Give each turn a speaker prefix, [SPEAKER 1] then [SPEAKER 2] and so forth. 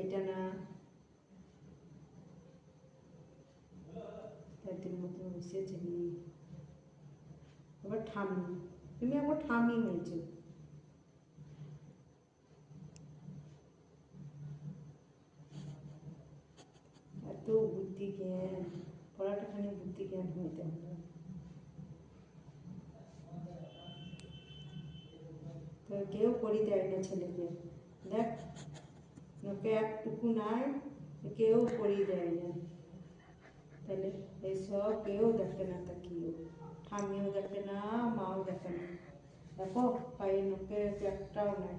[SPEAKER 1] এইটা না, একদিন মতো বসেছে। আবার ঠামি, তুমি একবার ঠামি হয়েছে। এত বুদ্ধি জ্ঞান, পড়াটা খানি বুদ্ধি জ্ঞান হইতে হবে। তো কেউ করি দেয় না ছেলেকে, দেখ ওকে একটুকু নাই, কেউ করি দেয় না। তাহলে এইসব কেউ দেখে না, তাকিও ঠামিও দেখে না, মাও দেখে না। দেখো পায়ে নোকে একটাও নাই।